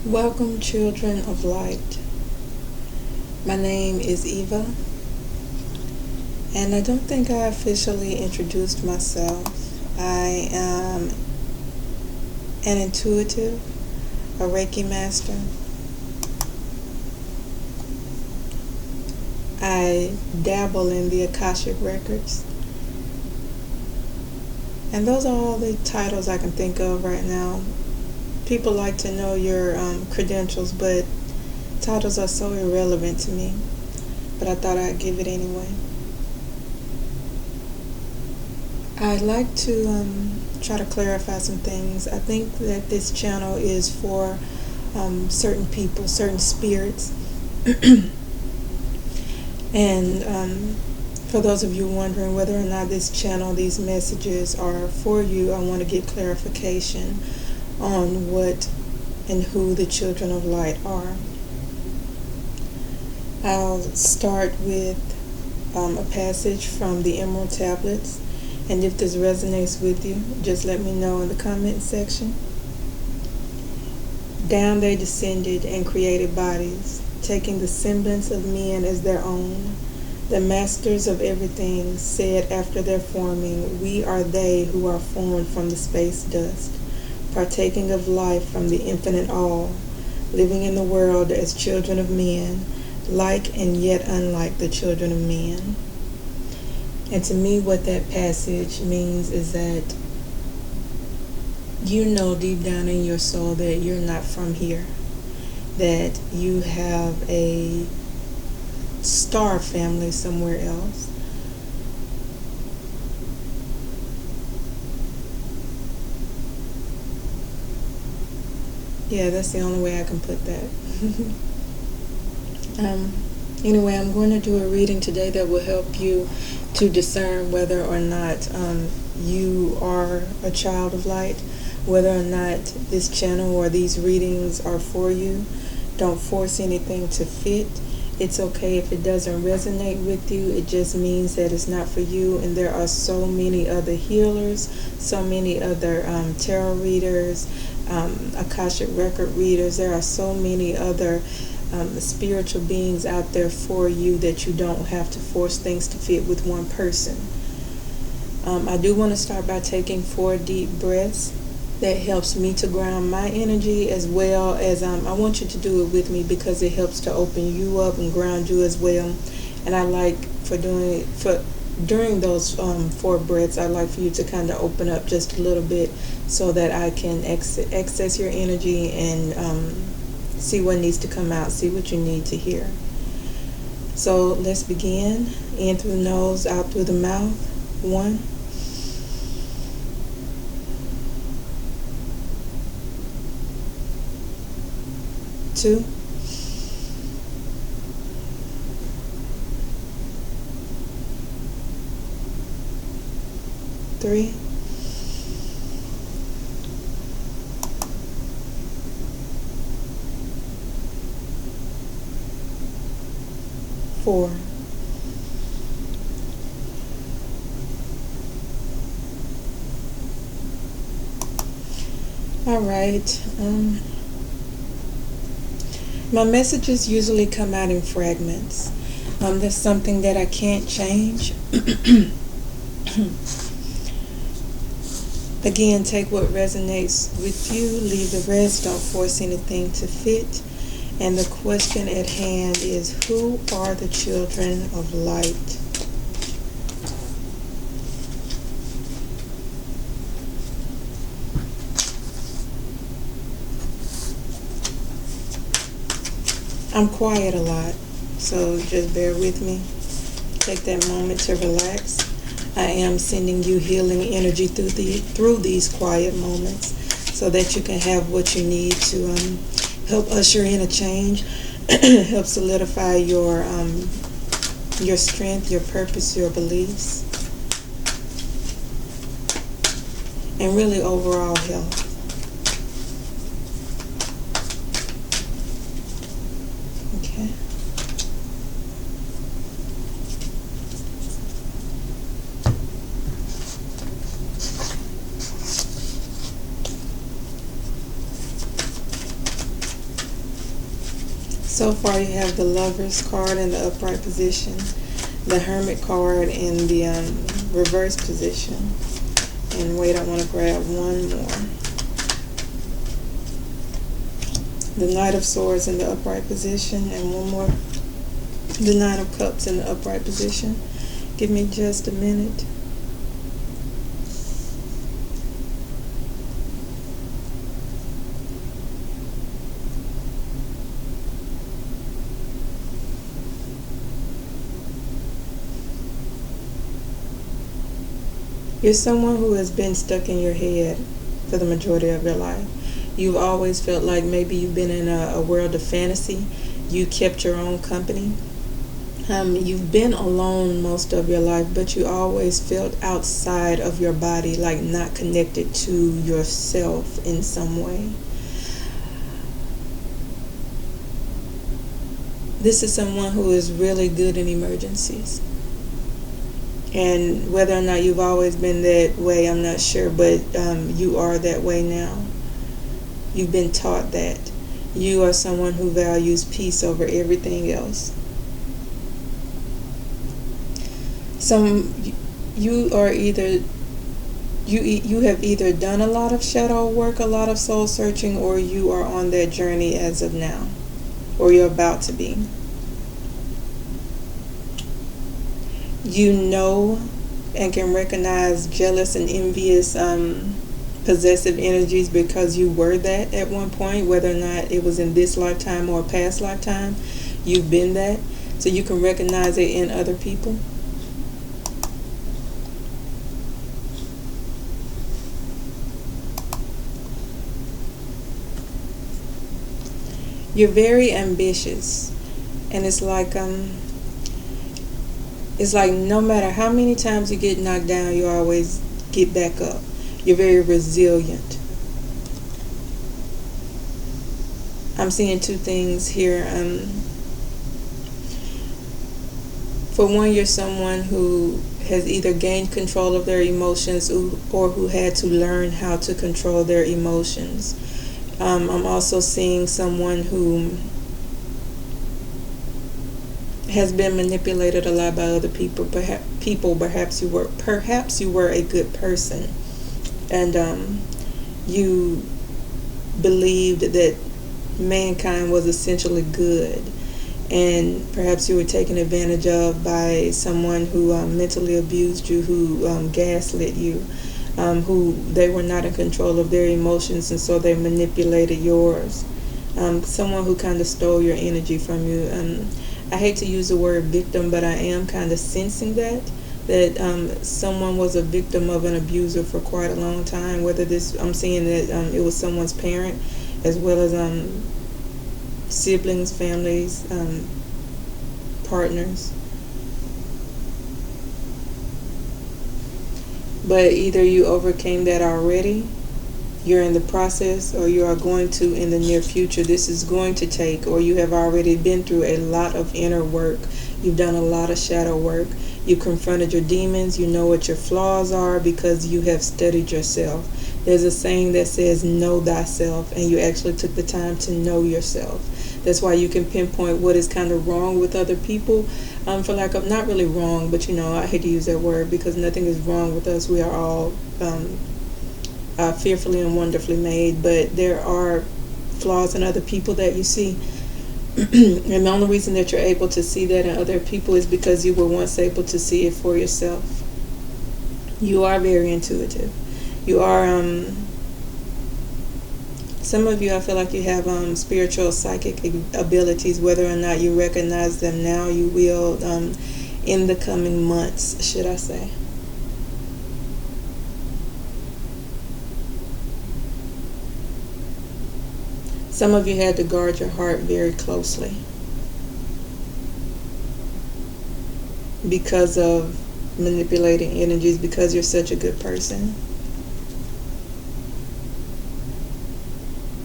Welcome, children of light. My name is Eva, and I don't think I officially introduced myself. I am an intuitive, a Reiki master. I dabble in the Akashic Records, and those are all the titles I can think of right now. People like to know your credentials, but titles are so irrelevant to me. But I thought I'd give it anyway. I'd like to try to clarify some things. I think that this channel is for certain people, certain spirits. And for those of you wondering whether or not this channel, these messages are for you, I want to get clarification on what and who the children of light are. I'll start with a passage from the Emerald Tablets, and if this resonates with you, just let me know in the comment section. Down they descended and created bodies, taking the semblance of men as their own. The masters of everything said after their forming, "We are they who are formed from the space dust, partaking of life from the infinite all, living in the world as children of men, like and yet unlike the children of men." And to me, what that passage means is that you know deep down in your soul that you're not from here, that you have a star family somewhere else. Yeah, that's the only way I can put that. Anyway, I'm going to do a reading today that will help you to discern whether or not you are a child of light, whether or not this channel or these readings are for you. Don't force anything to fit. It's okay if it doesn't resonate with you. It just means that it's not for you. And there are so many other healers, so many other tarot readers, Akashic record readers. There are so many other spiritual beings out there for you that you don't have to force things to fit with one person. I do want to start by taking 4 deep breaths. That helps me to ground my energy, as well as I want you to do it with me because it helps to open you up and ground you as well. And I like during those 4 breaths, I like for you to kind of open up just a little bit so that I can access your energy and see what needs to come out, see what you need to hear. So let's begin. In through the nose, out through the mouth. 1, 2, 3, 4. All right. My messages usually come out in fragments. That's something that I can't change. Again, take what resonates with you, leave the rest, don't force anything to fit. And the question at hand is, who are the children of light? I'm quiet a lot, so just bear with me. Take that moment to relax. I am sending you healing energy through these quiet moments so that you can have what you need to help usher in a change, help solidify your strength, your purpose, your beliefs, and really overall health. Okay. So far, you have the Lover's card in the upright position, the Hermit card in the reverse position. And wait, I want to grab one more. The Knight of Swords in the upright position, and one more. The Nine of Cups in the upright position. Give me just a minute. You're someone who has been stuck in your head for the majority of your life. You've always felt like maybe you've been in a world of fantasy. You kept your own company. You've been alone most of your life, but you always felt outside of your body, like not connected to yourself in some way. This is someone who is really good in emergencies. And whether or not you've always been that way, I'm not sure, but you are that way now. You've been taught that. You are someone who values peace over everything else. You are either you have either done a lot of shadow work, a lot of soul searching, or you are on that journey as of now, or you're about to be. You know and can recognize jealous and envious possessive energies because you were that at one point, whether or not it was in this lifetime or a past lifetime. You've been that, so you can recognize it in other people. You're very ambitious, and it's like no matter how many times you get knocked down, you always get back up. You're very resilient. I'm seeing two things here. For one, you're someone who has either gained control of their emotions or who had to learn how to control their emotions. I'm also seeing someone who has been manipulated a lot by other people. Perhaps you were a good person, and you believed that mankind was essentially good, and perhaps you were taken advantage of by someone who mentally abused you, who gaslit you, who they were not in control of their emotions, and so they manipulated yours. Someone who kind of stole your energy from you. I hate to use the word victim, but I am kind of sensing that someone was a victim of an abuser for quite a long time. I'm seeing that it was someone's parent, as well as siblings, families, partners. But either you overcame that already, you're in the process, or you are going to in the near future. This is going to take, or you have already been through a lot of inner work. You've done a lot of shadow work. You confronted your demons. You know what your flaws are because you have studied yourself. There's a saying that says, know thyself, and you actually took the time to know yourself. That's why you can pinpoint what is kind of wrong with other people. For lack of, not really wrong, but I hate to use that word because nothing is wrong with us. We are all fearfully and wonderfully made, but there are flaws in other people that you see. And the only reason that you're able to see that in other people is because you were once able to see it for yourself. You are very intuitive. You are, some of you, I feel like you have spiritual psychic abilities. Whether or not you recognize them now, you will in the coming months, should I say. Some of you had to guard your heart very closely because of manipulating energies, because you're such a good person.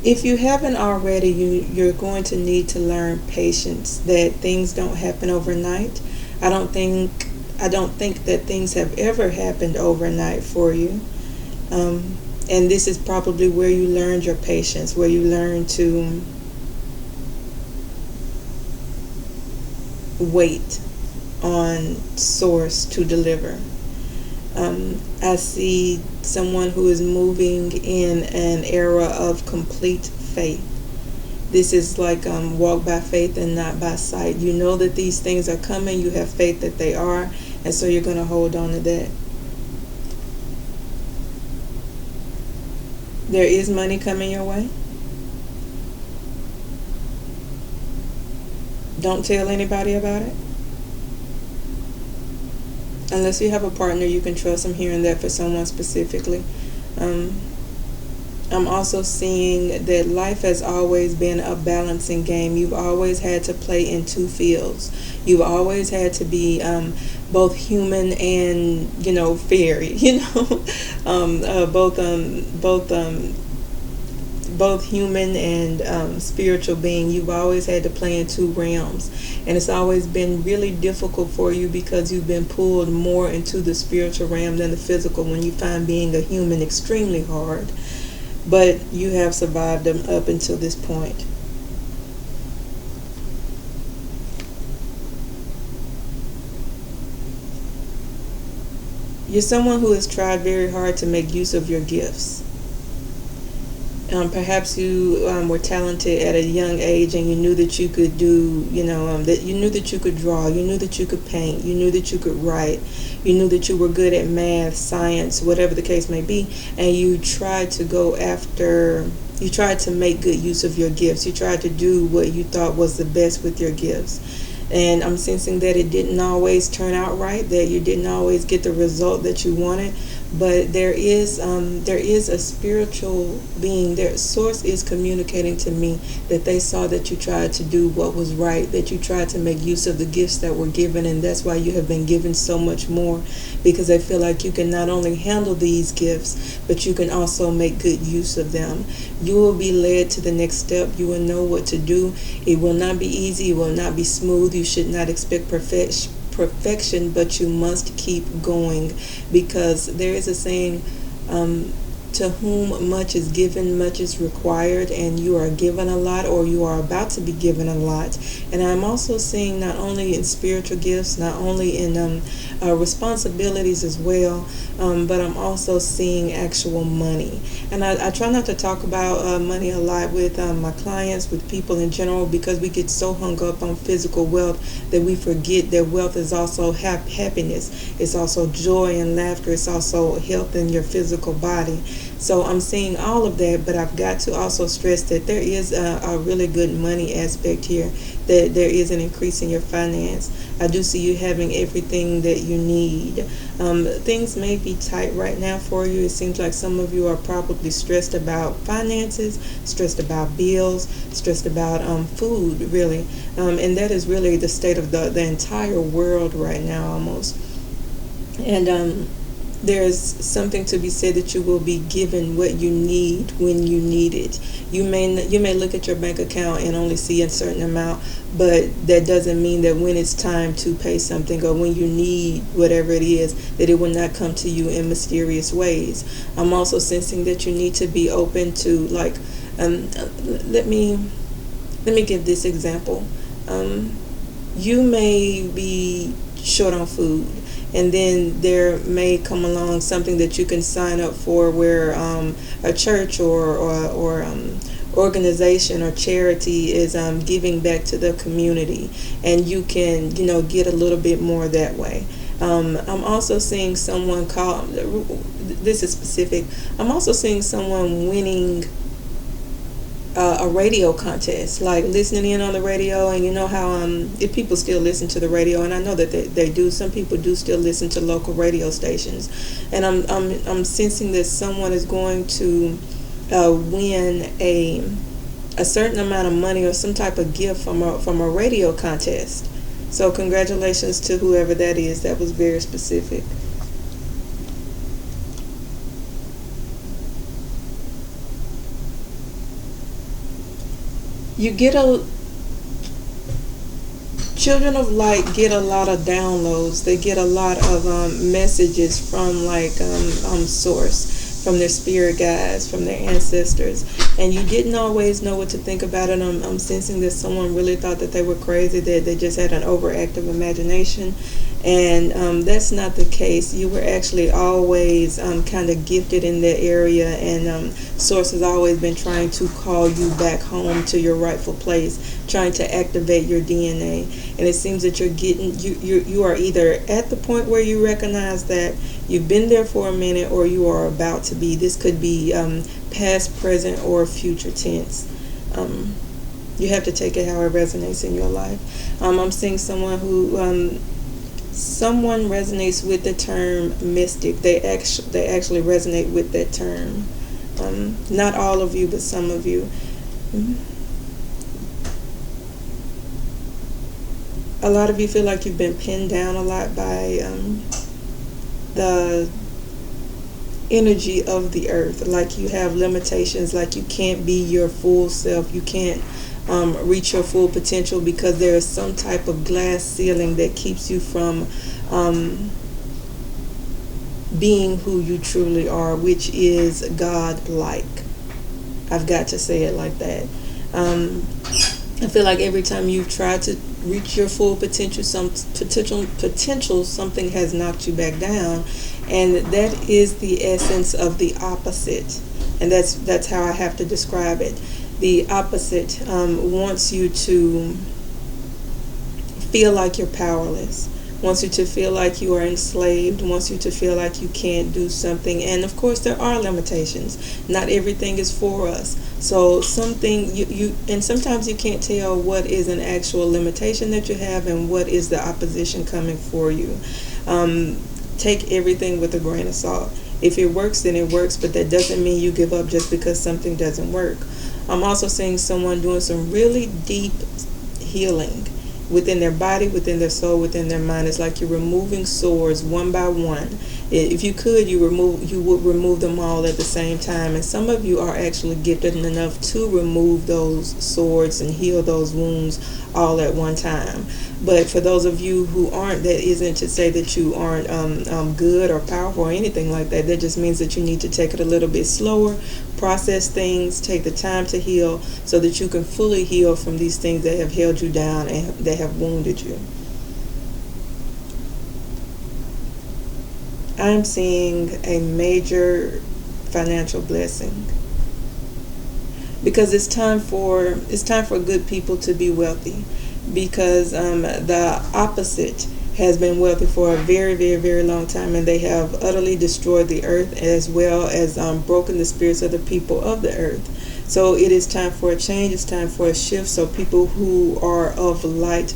If you haven't already, you're going to need to learn patience, that things don't happen overnight. I don't think that things have ever happened overnight for you. And this is probably where you learned your patience, where you learned to wait on source to deliver. I see someone who is moving in an era of complete faith. This is like walk by faith and not by sight. You know that these things are coming. You have faith that they are, and so you're going to hold on to that. There is money coming your way. Don't tell anybody about it. Unless you have a partner you can trust. I'm hearing that for someone specifically. I'm also seeing that life has always been a balancing game. You've always had to play in two fields. You've always had to be both human and fairy. Both human and spiritual being. You've always had to play in two realms, and it's always been really difficult for you because you've been pulled more into the spiritual realm than the physical, when you find being a human extremely hard. But you have survived them up until this point. You're someone who has tried very hard to make use of your gifts. Perhaps you were talented at a young age, and you knew that you could do, that you knew that you could draw, you knew that you could paint, you knew that you could write, you knew that you were good at math, science, whatever the case may be, and you tried to you tried to make good use of your gifts. You tried to do what you thought was the best with your gifts. And I'm sensing that it didn't always turn out right, that you didn't always get the result that you wanted. But there is a spiritual being. Their source is communicating to me that they saw that you tried to do what was right, that you tried to make use of the gifts that were given, and that's why you have been given so much more, because they feel like you can not only handle these gifts, but you can also make good use of them. You will be led to the next step. You will know what to do. It will not be easy. It will not be smooth. You should not expect perfection, but you must keep going, because there is a saying, to whom much is given, much is required, and you are given a lot, or you are about to be given a lot. And I'm also seeing not only in spiritual gifts, not only in responsibilities as well, but I'm also seeing actual money. And I try not to talk about money a lot with my clients, with people in general, because we get so hung up on physical wealth that we forget that wealth is also happiness. It's also joy and laughter. It's also health in your physical body. So I'm seeing all of that, but I've got to also stress that there is a really good money aspect here, that there is an increase in your finance. I do see you having everything that you need. Things may be tight right now for you. It seems like some of you are probably stressed about finances, stressed about bills, stressed about food, really. And that is really the state of the entire world right now, almost. And there's something to be said that you will be given what you need when you need it. You may look at your bank account and only see a certain amount, but that doesn't mean that when it's time to pay something, or when you need whatever it is, that it will not come to you in mysterious ways. I'm also sensing that you need to be open to, like, let me give this example. You may be short on food, and then there may come along something that you can sign up for, where a church or organization or charity is giving back to the community, and you can get a little bit more that way. I'm also seeing someone this is specific. I'm also seeing someone winning a radio contest, like listening in on the radio. And you know how if people still listen to the radio, and I know that they do, some people do still listen to local radio stations, and I'm sensing that someone is going to win a certain amount of money or some type of gift from a radio contest. So congratulations to whoever that is. That was very specific. Children of light get a lot of downloads. They get a lot of messages from source, from their spirit guides, from their ancestors. and you didn't always know what to think about it. I'm sensing that someone really thought that they were crazy, that they just had an overactive imagination, and that's not the case. You were actually always kind of gifted in that area, and Source has always been trying to call you back home to your rightful place, trying to activate your DNA. And it seems that you are either at the point where you recognize that you've been there for a minute, or you are about to be. This could be past, present, or future tense. You have to take it how it resonates in your life. I'm seeing someone who someone resonates with the term mystic. They actually resonate with that term. Not all of you, but some of you. A lot of you feel like you've been pinned down a lot by the energy of the earth. Like you have limitations, like you can't be your full self. You can't reach your full potential because there is some type of glass ceiling that keeps you from being who you truly are, which is God-like. I've got to say it like that. I feel like every time you've tried to reach your full potential, something has knocked you back down, and that is the essence of the opposite. And that's how I have to describe it. The opposite wants you to feel like you're powerless, wants you to feel like you are enslaved, wants you to feel like you can't do something. And of course there are limitations. Not everything is for us. So something you and sometimes you can't tell what is an actual limitation that you have and what is the opposition coming for you. Take everything with a grain of salt. If it works, then it works, but that doesn't mean you give up just because something doesn't work. I'm also seeing someone doing some really deep healing within their body, within their soul, within their mind. It's like you're removing swords one by one. If you could, you would remove them all at the same time. And some of you are actually gifted enough to remove those swords and heal those wounds all at one time. But for those of you who aren't, that isn't to say that you aren't good or powerful or anything like that. That just means that you need to take it a little bit slower, process things, take the time to heal so that you can fully heal from these things that have held you down and that have wounded you. I'm seeing a major financial blessing because it's time for good people to be wealthy, because the opposite has been wealthy for a very, very, very long time, and they have utterly destroyed the earth as well as broken the spirits of the people of the earth. So it is time for a change. It's time for a shift. So people who are of light,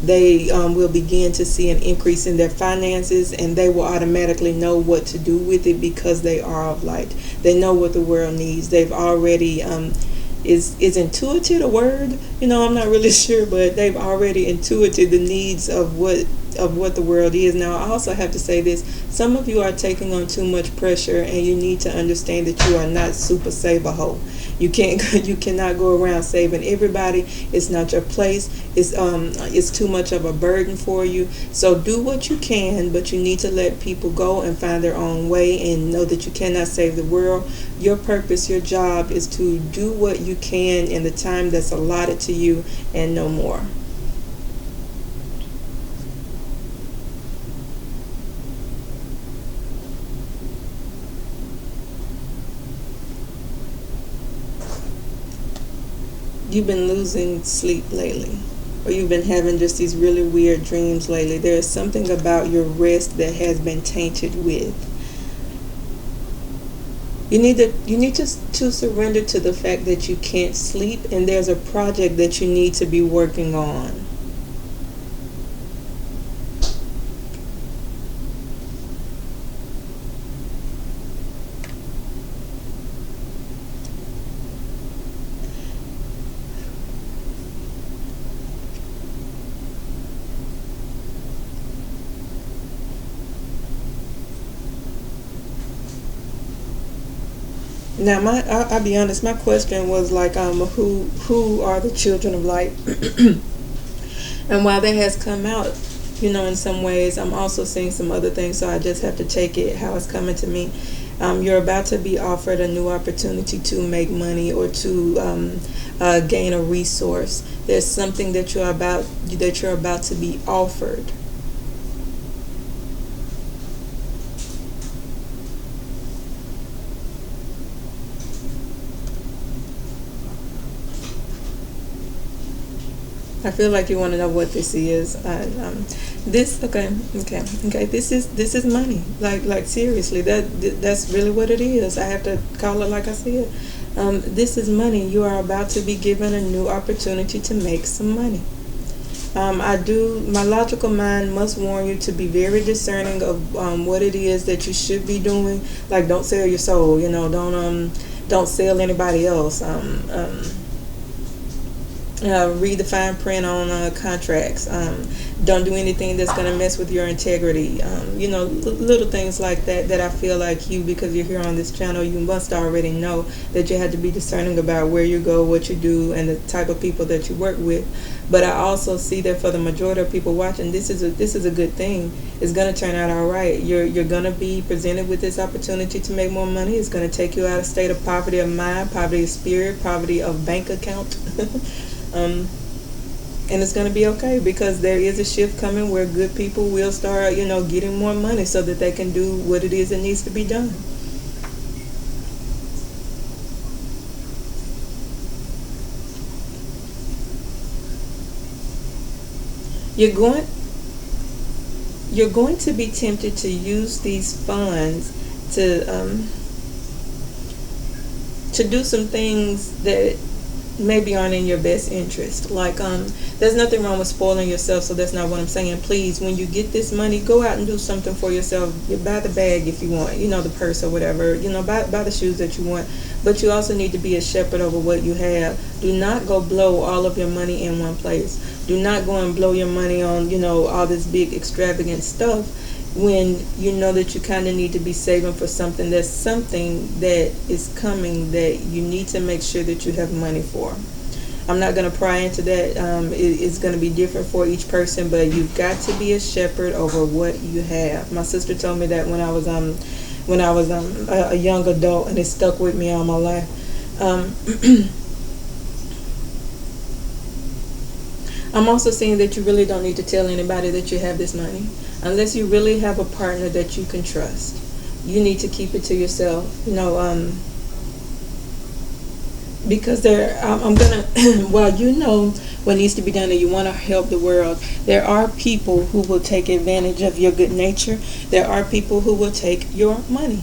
they will begin to see an increase in their finances, and they will automatically know what to do with it because they are of light. They know what the world needs. They've already is intuited a word? I'm not really sure, but they've already intuited the needs of what the world is. Now, I also have to say this: some of you are taking on too much pressure, and you need to understand that you are not super save-a-ho. You cannot go around saving everybody. It's not your place. It's too much of a burden for you. So do what you can, but you need to let people go and find their own way, and know that you cannot save the world. Your purpose, your job is to do what you can in the time that's allotted to you and no more. You've been losing sleep lately, or you've been having just these really weird dreams lately. There is something about your rest that has been tainted with. You need to surrender to the fact that you can't sleep, and there's a project that you need to be working on. Now, I'll be honest. My question was like, who are the children of light? And while that has come out, in some ways, I'm also seeing some other things. So I just have to take it how it's coming to me. You're about to be offered a new opportunity to make money or to gain a resource. There's something that you're about to be offered. I feel like you want to know what this is. This okay. This is money. Like seriously, that's really what it is. I have to call it like I said. This is money. You are about to be given a new opportunity to make some money. My logical mind must warn you to be very discerning of what it is that you should be doing. Like, don't sell your soul. Don't sell anybody else. Read the fine print on contracts. Don't do anything that's going to mess with your integrity. Little things like that I feel like because you're here on this channel, you must already know that you have to be discerning about where you go, what you do, and the type of people that you work with. But I also see that for the majority of people watching, this is a good thing. It's going to turn out all right. You're going to be presented with this opportunity to make more money. It's going to take you out of a state of poverty of mind, poverty of spirit, poverty of bank account. And it's going to be okay, because there is a shift coming where good people will start, getting more money so that they can do what it is that needs to be done. You're going to be tempted to use these funds to do some things that maybe aren't in your best interest. Like, there's nothing wrong with spoiling yourself, so that's not what I'm saying. Please, when you get this money, go out and do something for yourself. You buy the bag if you want, the purse or whatever, buy the shoes that you want. But you also need to be a shepherd over what you have. Do not go blow all of your money in one place. Do not go and blow your money on, all this big extravagant stuff, when you know that you kind of need to be saving for something that is coming, that you need to make sure that you have money for. I'm not going to pry into that. It's going to be different for each person, but you've got to be a shepherd over what you have. My sister told me that when I was a young adult, and it stuck with me all my life. I'm also seeing that you really don't need to tell anybody that you have this money, unless you really have a partner that you can trust. You need to keep it to yourself, because I'm gonna while what needs to be done and you want to help the world, there are people who will take advantage of your good nature. There are people who will take your money.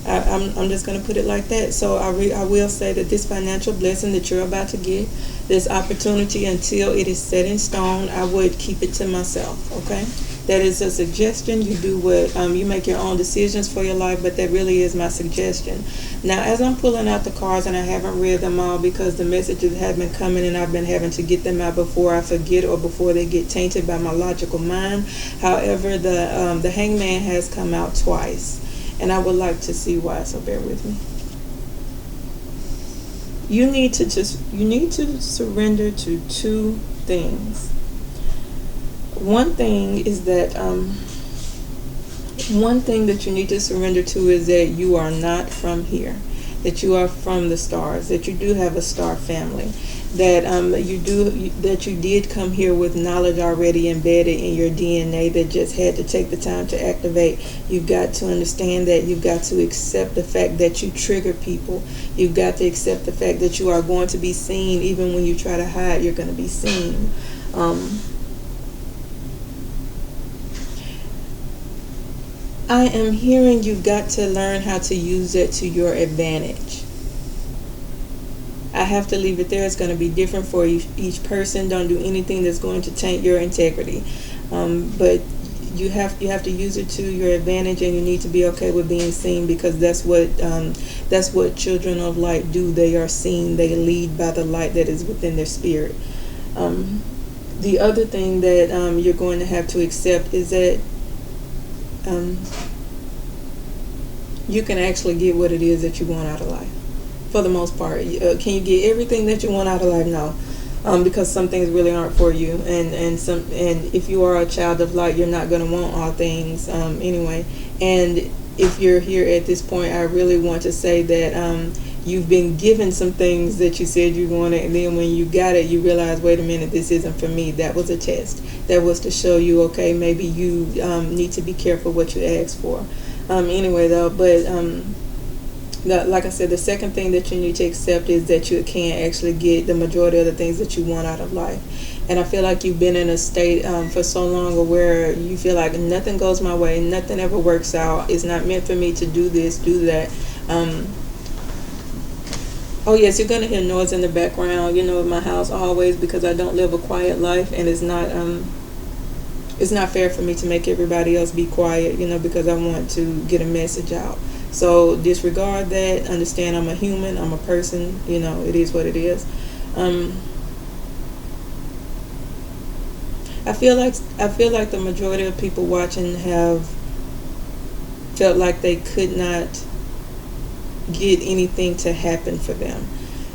I'm just going to put it like that. So I will say that this financial blessing that you're about to get, this opportunity, until it is set in stone, I would keep it to myself. Okay, that is a suggestion. You do what you make your own decisions for your life, but that really is my suggestion. Now, as I'm pulling out the cards, and I haven't read them all because the messages have been coming and I've been having to get them out before I forget or before they get tainted by my logical mind. However, the Hangman has come out twice, and I would like to see why, so bear with me. You need to surrender to two things. One thing is that one thing that you need to surrender to is that you are not from here, that you are from the stars, that you do have a star family, that you did come here with knowledge already embedded in your DNA that just had to take the time to activate. You've got to understand that. You've got to accept the fact that you trigger people. You've got to accept the fact that you are going to be seen. Even when you try to hide, you're going to be seen. I am hearing you've got to learn how to use it to your advantage. I have to leave it there. It's going to be different for each person. Don't do anything that's going to taint your integrity. But you have to use it to your advantage, and you need to be okay with being seen, because that's what children of light do. They are seen. They lead by the light that is within their spirit. The other thing that you're going to have to accept is that you can actually get what it is that you want out of life. For the most part, can you get everything that you want out of life? No, because some things really aren't for you, and if you are a child of light, you're not going to want all things anyway. And if you're here at this point, I really want to say that you've been given some things that you said you wanted, and then when you got it, you realize, wait a minute, this isn't for me. That was a test. That was to show you, okay, maybe you need to be careful what you ask for. Anyway, though, but like I said, the second thing that you need to accept is that you can't actually get the majority of the things that you want out of life. And I feel like you've been in a state for so long where you feel like nothing goes my way, nothing ever works out. It's not meant for me to do this, do that. Oh yes, you're gonna hear noise in the background. You know, in my house always, because I don't live a quiet life, and it's not fair for me to make everybody else be quiet. You know, because I want to get a message out. So disregard that. Understand, I'm a human. I'm a person. You know, it is what it is. I feel like the majority of people watching have felt like they could not get anything to happen for them,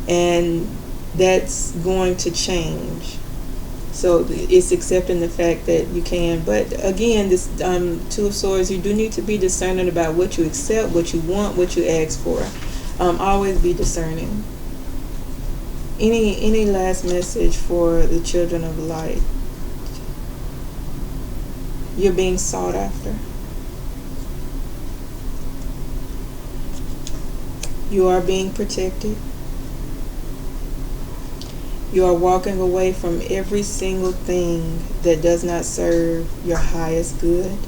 and that's going to change. So it's accepting the fact that you can. But again, this Two of Swords, you do need to be discerning about what you accept, what you want, what you ask for. Always be discerning. Any last message for the children of light? You're being sought after. You are being protected. You are walking away from every single thing that does not serve your highest good.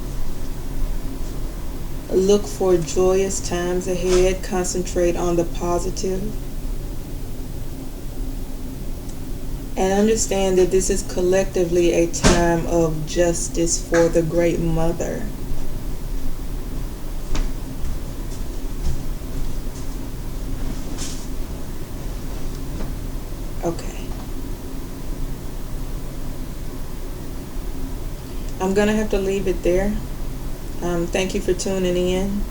Look for joyous times ahead. Concentrate on the positive. And understand that this is collectively a time of justice for the Great Mother. Okay. I'm going to have to leave it there. Thank you for tuning in,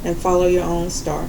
and follow your own star.